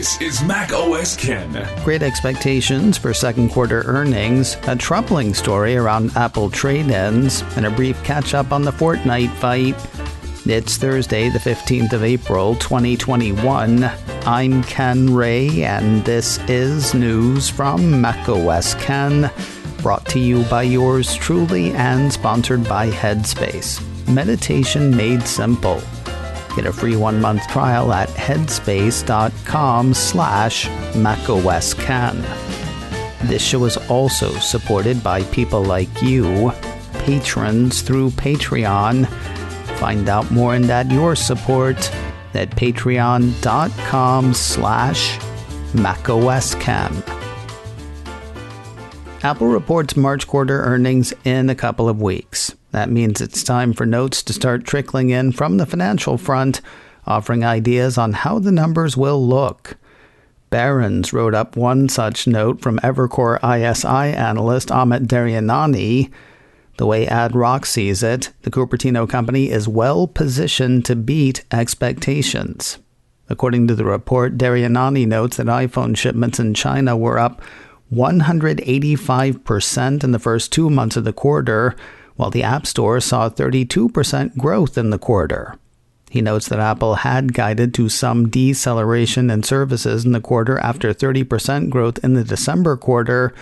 This is Mac OS Ken. Great expectations for second quarter earnings, a troubling story around Apple trade-ins, and a brief catch-up on the Fortnite fight. It's Thursday, the 15th of April, 2021. I'm Ken Ray, and this is news from Mac OS Ken, brought to you by yours truly and sponsored by Headspace. Meditation made simple. Get a free 1-month trial at headspace.com/macOSCan. This show is also supported by people like you, patrons through Patreon. Find out more and add your support at patreon.com/macOSCan. Apple reports March quarter earnings in a couple of weeks. That means it's time for notes to start trickling in from the financial front, offering ideas on how the numbers will look. Barron's wrote up one such note from Evercore ISI analyst Amit Daryanani. The way Ad Rock sees it, the Cupertino company is well positioned to beat expectations. According to the report, Daryanani notes that iPhone shipments in China were up 185% in the first 2 months of the quarter, while the App Store saw 32% growth in the quarter. He notes that Apple had guided to some deceleration in services in the quarter after 30% growth in the December quarter,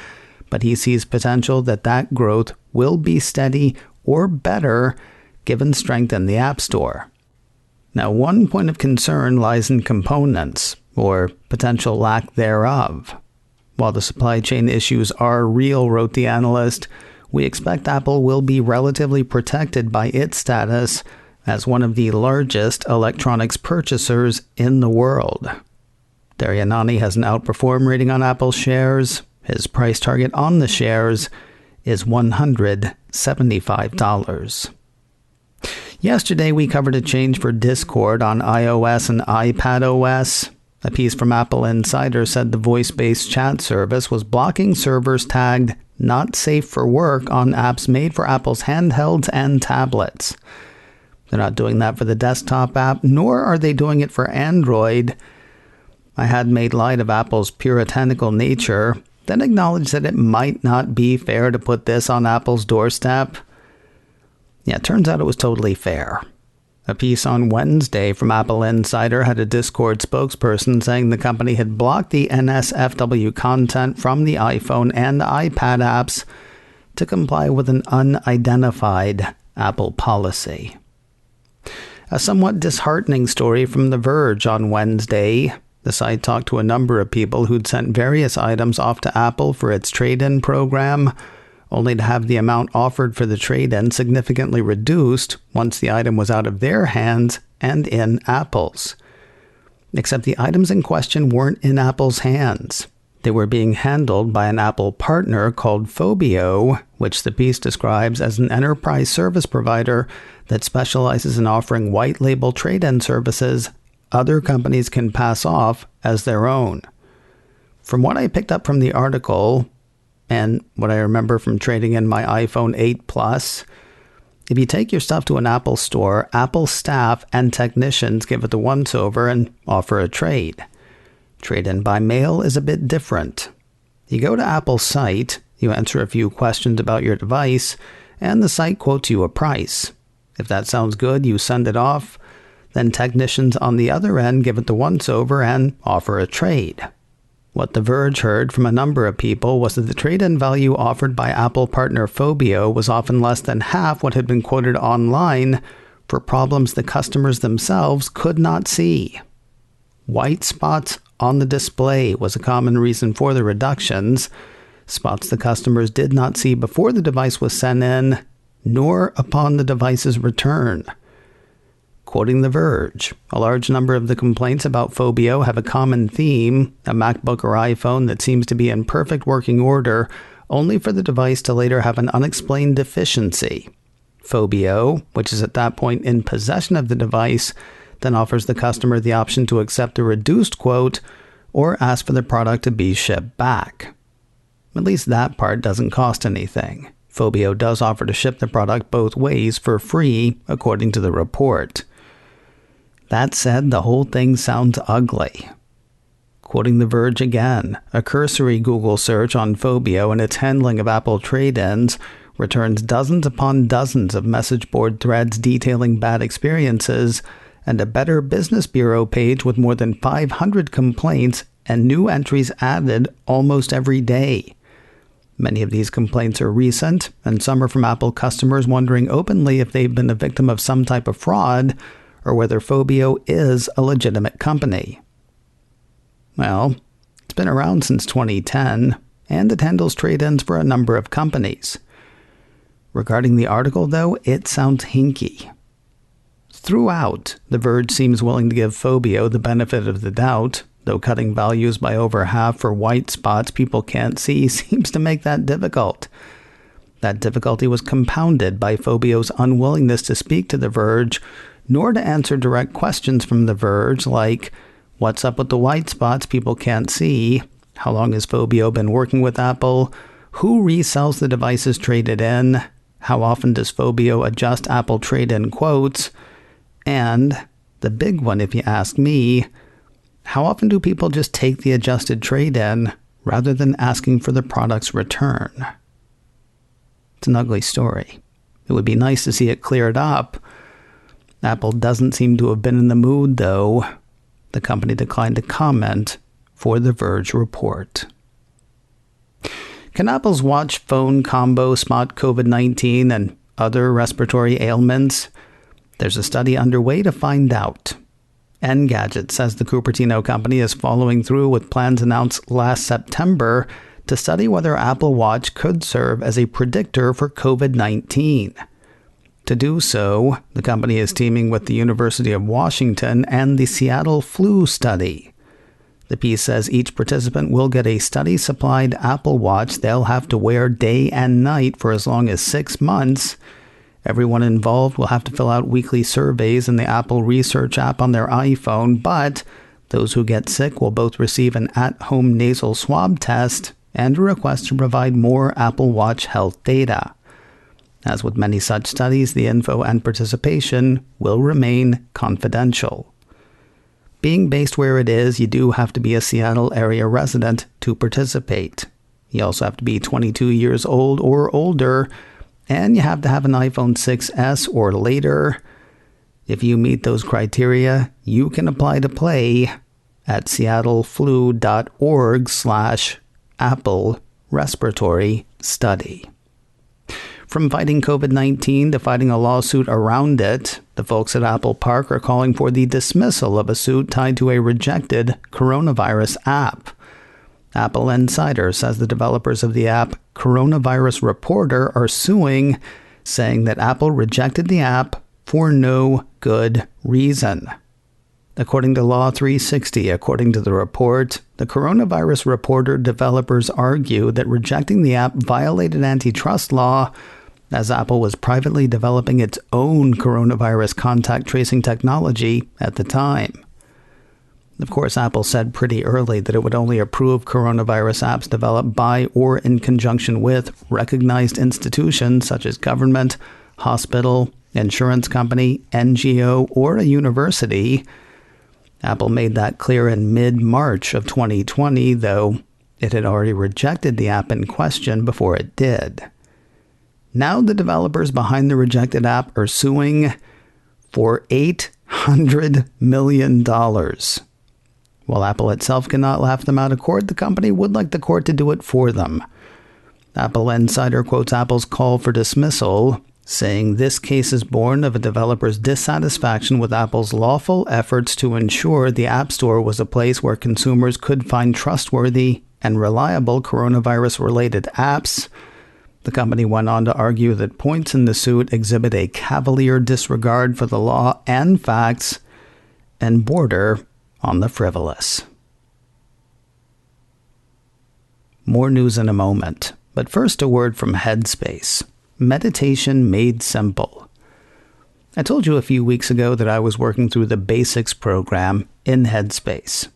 but he sees potential that that growth will be steady or better given strength in the App Store. Now, one point of concern lies in components, or potential lack thereof. While the supply chain issues are real, wrote the analyst, we expect Apple will be relatively protected by its status as one of the largest electronics purchasers in the world. Daryanani has an outperform rating on Apple shares. His price target on the shares is $175. Yesterday, we covered a change for Discord on iOS and iPadOS. A piece from Apple Insider said the voice-based chat service was blocking servers tagged not safe for work on apps made for Apple's handhelds and tablets. They're not doing that for the desktop app, nor are they doing it for Android. I had made light of Apple's puritanical nature, then acknowledged that it might not be fair to put this on Apple's doorstep. Yeah, it turns out it was totally fair. A piece on Wednesday from Apple Insider had a Discord spokesperson saying the company had blocked the NSFW content from the iPhone and iPad apps to comply with an unidentified Apple policy. A somewhat disheartening story from The Verge on Wednesday. The site talked to a number of people who'd sent various items off to Apple for its trade-in program, only to have the amount offered for the trade-in significantly reduced once the item was out of their hands and in Apple's. Except the items in question weren't in Apple's hands. They were being handled by an Apple partner called Phobio, which the piece describes as an enterprise service provider that specializes in offering white-label trade-in services other companies can pass off as their own. From what I picked up from the article, and what I remember from trading in my iPhone 8 Plus, if you take your stuff to an Apple store, Apple staff and technicians give it the once-over and offer a trade. Trade-in by mail is a bit different. You go to Apple's site, you answer a few questions about your device, and the site quotes you a price. If that sounds good, you send it off. Then technicians on the other end give it the once-over and offer a trade. What The Verge heard from a number of people was that the trade-in value offered by Apple partner Phobio was often less than half what had been quoted online for problems the customers themselves could not see. White spots on the display was a common reason for the reductions, spots the customers did not see before the device was sent in, nor upon the device's return. Quoting The Verge, a large number of the complaints about Phobio have a common theme, a MacBook or iPhone that seems to be in perfect working order, only for the device to later have an unexplained deficiency. Phobio, which is at that point in possession of the device, then offers the customer the option to accept a reduced quote or ask for the product to be shipped back. At least that part doesn't cost anything. Phobio does offer to ship the product both ways for free, according to the report. That said, the whole thing sounds ugly. Quoting The Verge again, a cursory Google search on Phobio and its handling of Apple trade-ins returns dozens upon dozens of message board threads detailing bad experiences and a Better Business Bureau page with more than 500 complaints and new entries added almost every day. Many of these complaints are recent, and some are from Apple customers wondering openly if they've been a victim of some type of fraud or whether Phobio is a legitimate company. Well, it's been around since 2010, and it handles trade-ins for a number of companies. Regarding the article, though, it sounds hinky. Throughout, The Verge seems willing to give Phobio the benefit of the doubt, though cutting values by over half for white spots people can't see seems to make that difficult. That difficulty was compounded by Phobio's unwillingness to speak to The Verge, nor to answer direct questions from The Verge like, what's up with the white spots people can't see? How long has Phobio been working with Apple? Who resells the devices traded in? How often does Phobio adjust Apple trade-in quotes? And, the big one if you ask me, how often do people just take the adjusted trade-in rather than asking for the product's return? It's an ugly story. It would be nice to see it cleared up. Apple doesn't seem to have been in the mood, though. The company declined to comment for the Verge report. Can Apple's watch phone combo spot COVID-19 and other respiratory ailments? There's a study underway to find out. Engadget says the Cupertino company is following through with plans announced last September to study whether Apple Watch could serve as a predictor for COVID-19. To do so, the company is teaming with the University of Washington and the Seattle Flu Study. The piece says each participant will get a study-supplied Apple Watch they'll have to wear day and night for as long as 6 months. Everyone involved will have to fill out weekly surveys in the Apple Research app on their iPhone, but those who get sick will both receive an at-home nasal swab test and a request to provide more Apple Watch health data. As with many such studies, the info and participation will remain confidential. Being based where it is, you do have to be a Seattle area resident to participate. You also have to be 22 years old or older, and you have to have an iPhone 6S or later. If you meet those criteria, you can apply to play at seattleflu.org/Apple Respiratory Study. From fighting COVID-19 to fighting a lawsuit around it, the folks at Apple Park are calling for the dismissal of a suit tied to a rejected coronavirus app. Apple Insider says the developers of the app Coronavirus Reporter are suing, saying that Apple rejected the app for no good reason. According to Law 360, according to the report, the Coronavirus Reporter developers argue that rejecting the app violated antitrust law, as Apple was privately developing its own coronavirus contact tracing technology at the time. Of course, Apple said pretty early that it would only approve coronavirus apps developed by or in conjunction with recognized institutions such as government, hospital, insurance company, NGO, or a university. Apple made that clear in mid-March of 2020, though it had already rejected the app in question before it did. Now the developers behind the rejected app are suing for $800 million. While Apple itself cannot laugh them out of court, the company would like the court to do it for them. Apple Insider quotes Apple's call for dismissal, saying this case is born of a developer's dissatisfaction with Apple's lawful efforts to ensure the App Store was a place where consumers could find trustworthy and reliable coronavirus-related apps. The company went on to argue that points in the suit exhibit a cavalier disregard for the law and facts and border on the frivolous. More news in a moment, but first a word from Headspace. Meditation made simple. I told you a few weeks ago that I was working through the Basics program in Headspace.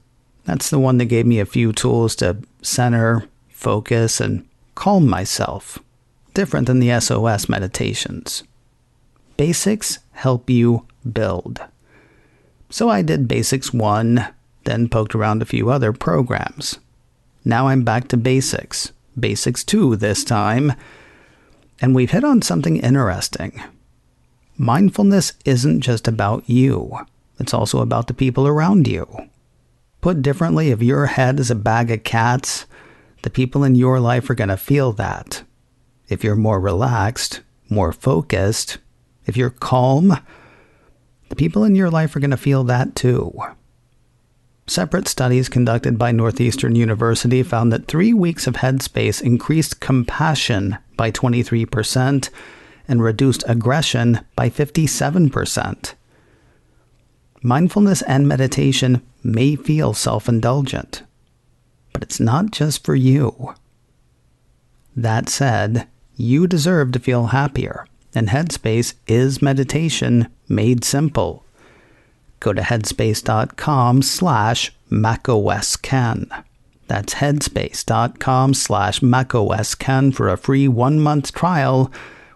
That's the one that gave me a few tools to center, focus, and calm myself. Different than the SOS meditations. Basics help you build. So I did Basics 1, then poked around a few other programs. Now I'm back to basics. Basics 2 this time. And we've hit on something interesting. Mindfulness isn't just about you. It's also about the people around you. Put differently, if your head is a bag of cats, the people in your life are going to feel that. If you're more relaxed, more focused, if you're calm, the people in your life are going to feel that too. Separate studies conducted by Northeastern University found that 3 weeks of Headspace increased compassion by 23% and reduced aggression by 57%. Mindfulness and meditation may feel self-indulgent, but it's not just for you. That said, you deserve to feel happier, and Headspace is meditation made simple. Go to headspace.com/macOSCan. That's headspace.com/macOSCan for a free 1-month trial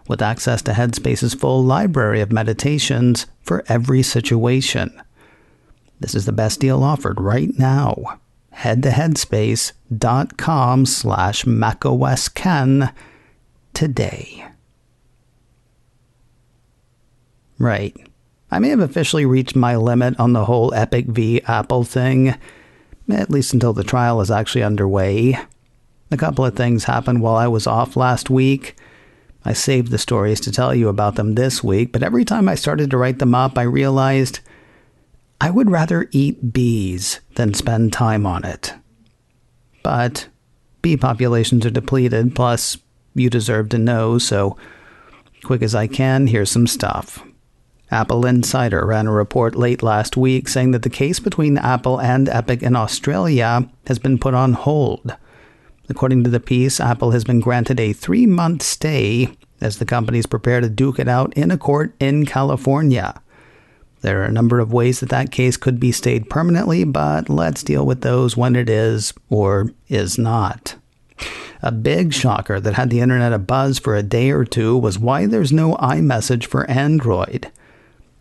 with access to Headspace's full library of meditations for every situation. This is the best deal offered right now. Head to headspace.com/macOSCan today. Right. I may have officially reached my limit on the whole Epic v. Apple thing, at least until the trial is actually underway. A couple of things happened while I was off last week. I saved the stories to tell you about them this week, but every time I started to write them up, I realized I would rather eat bees than spend time on it. But bee populations are depleted, plus you deserve to know, so quick as I can, here's some stuff. Apple Insider ran a report late last week saying that the case between Apple and Epic in Australia has been put on hold. According to the piece, Apple has been granted a 3-month stay as the companies prepare to duke it out in a court in California. There are a number of ways that that case could be stayed permanently, but let's deal with those when it is or is not. A big shocker that had the internet abuzz for a day or two was why there's no iMessage for Android.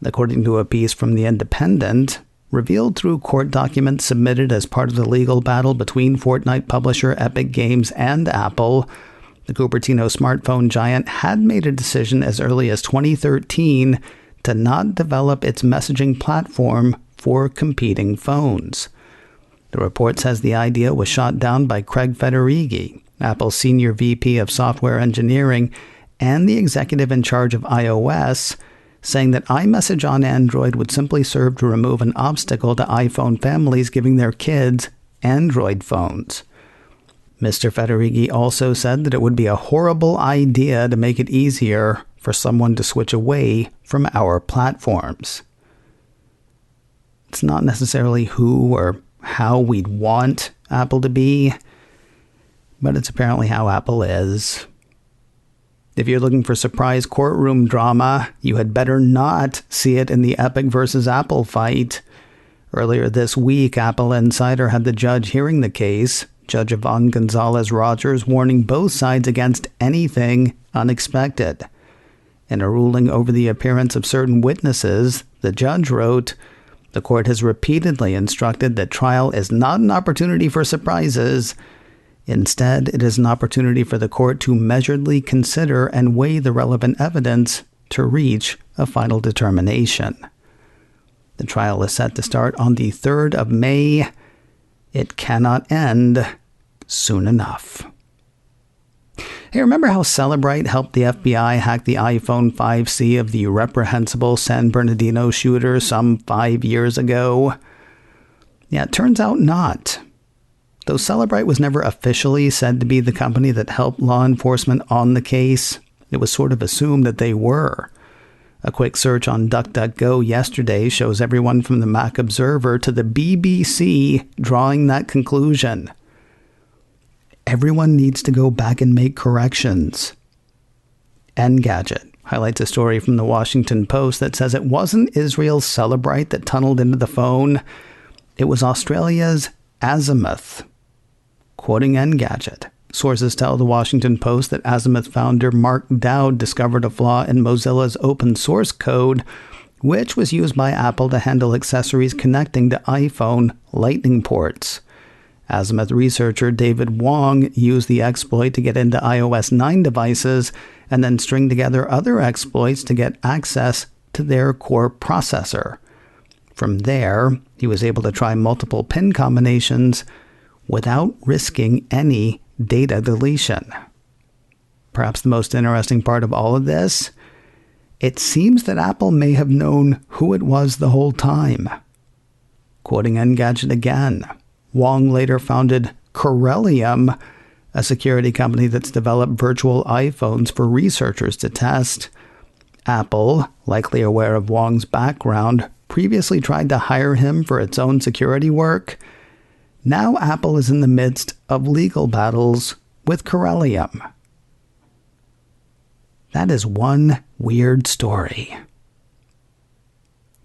According to a piece from The Independent, revealed through court documents submitted as part of the legal battle between Fortnite publisher Epic Games and Apple, the Cupertino smartphone giant had made a decision as early as 2013 to not develop its messaging platform for competing phones. The report says the idea was shot down by Craig Federighi, Apple's senior VP of software engineering and the executive in charge of iOS, saying that iMessage on Android would simply serve to remove an obstacle to iPhone families giving their kids Android phones. Mr. Federighi also said that it would be a horrible idea to make it easier for someone to switch away from our platforms. It's not necessarily who or how we'd want Apple to be, but it's apparently how Apple is. If you're looking for surprise courtroom drama, you had better not see it in the Epic versus Apple fight. Earlier this week, Apple Insider had the judge hearing the case, Judge Yvonne Gonzalez-Rogers, warning both sides against anything unexpected. In a ruling over the appearance of certain witnesses, the judge wrote, "The court has repeatedly instructed that trial is not an opportunity for surprises. Instead, it is an opportunity for the court to measuredly consider and weigh the relevant evidence to reach a final determination." The trial is set to start on the 3rd of May. It cannot end soon enough. Hey, remember how Cellebrite helped the FBI hack the iPhone 5C of the reprehensible San Bernardino shooter some 5 years ago? Yeah, it turns out not. Though Cellebrite was never officially said to be the company that helped law enforcement on the case, it was sort of assumed that they were. A quick search on DuckDuckGo yesterday shows everyone from the Mac Observer to the BBC drawing that conclusion. Everyone needs to go back and make corrections. Engadget highlights a story from the Washington Post that says it wasn't Israel's Cellebrite that tunneled into the phone. It was Australia's Azimuth. Quoting Engadget, sources tell the Washington Post that Azimuth founder Mark Dowd discovered a flaw in Mozilla's open source code which was used by Apple to handle accessories connecting to iPhone Lightning ports. Azimuth researcher David Wong used the exploit to get into iOS 9 devices and then string together other exploits to get access to their core processor. From there, he was able to try multiple pin combinations without risking any data deletion. Perhaps the most interesting part of all of this, it seems that Apple may have known who it was the whole time. Quoting Engadget again, Wong later founded Corellium, a security company that's developed virtual iPhones for researchers to test. Apple, likely aware of Wong's background, previously tried to hire him for its own security work. Now Apple is in the midst of legal battles with Corellium. That is one weird story.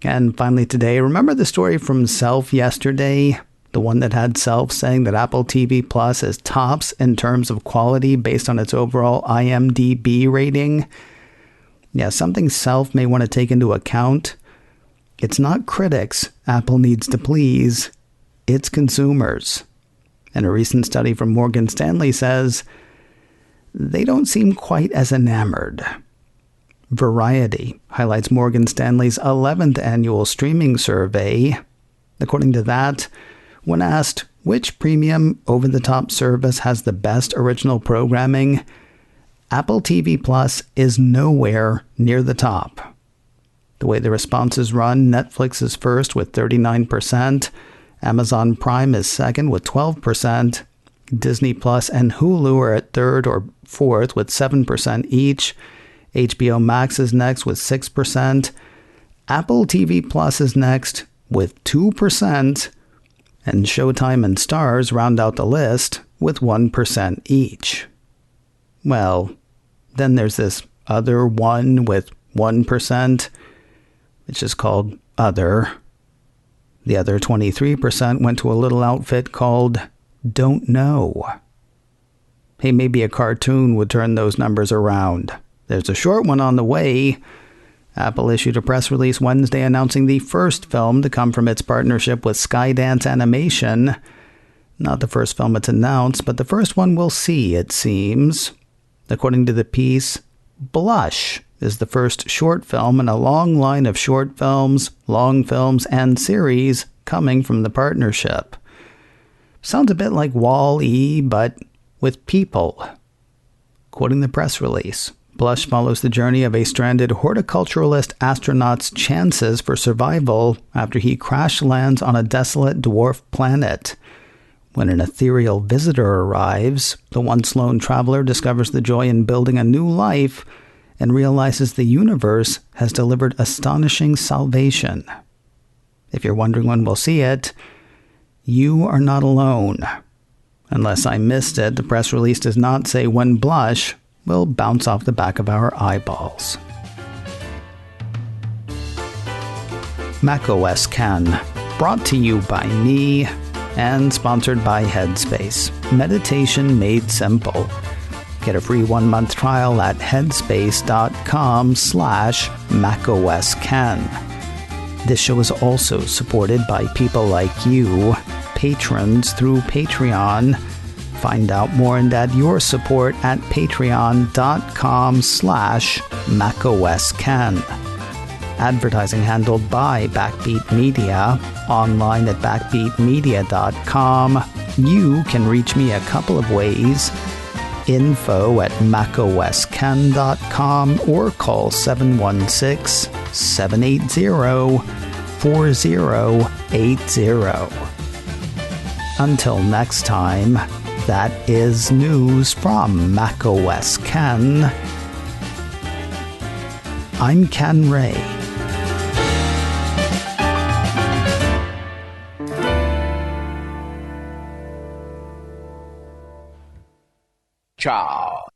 And finally today, remember the story from Self yesterday? The one that had Self saying that Apple TV Plus is tops in terms of quality based on its overall IMDb rating? Yeah, something Self may want to take into account. It's not critics Apple needs to please, it's consumers. And a recent study from Morgan Stanley says they don't seem quite as enamored. Variety highlights Morgan Stanley's 11th annual streaming survey. According to that, when asked which premium over-the-top service has the best original programming, Apple TV Plus is nowhere near the top. The way the responses run, Netflix is first with 39%, Amazon Prime is second with 12%, Disney Plus and Hulu are at third or fourth with 7% each, HBO Max is next with 6%, Apple TV Plus is next with 2%, and Showtime and Starz round out the list with 1% each. Well, then there's this other one with 1%. It's just called Other. The other 23% went to a little outfit called Don't Know. Hey, maybe a cartoon would turn those numbers around. There's a short one on the way. Apple issued a press release Wednesday announcing the first film to come from its partnership with Skydance Animation. Not the first film it's announced, but the first one we'll see, it seems. According to the piece, Blush is the first short film in a long line of short films, long films, and series coming from the partnership. Sounds a bit like Wall-E, but with people. Quoting the press release, Blush follows the journey of a stranded horticulturalist astronaut's chances for survival after he crash lands on a desolate dwarf planet. When an ethereal visitor arrives, the once lone traveler discovers the joy in building a new life and realizes the universe has delivered astonishing salvation. If you're wondering when we'll see it, you are not alone. Unless I missed it, the press release does not say when Blush will bounce off the back of our eyeballs. macOS Can, brought to you by me and sponsored by Headspace. Meditation made simple. Get a free 1-month trial at headspace.com/macOScan. This show is also supported by people like you, patrons through Patreon. Find out more and add your support at patreon.com/macOScan. Advertising handled by Backbeat Media, online at backbeatmedia.com. You can reach me a couple of ways. info@macoscan.com or call 716-780-4080. Until next time, that is news from macOS Can. I'm Ken Ray. Ciao.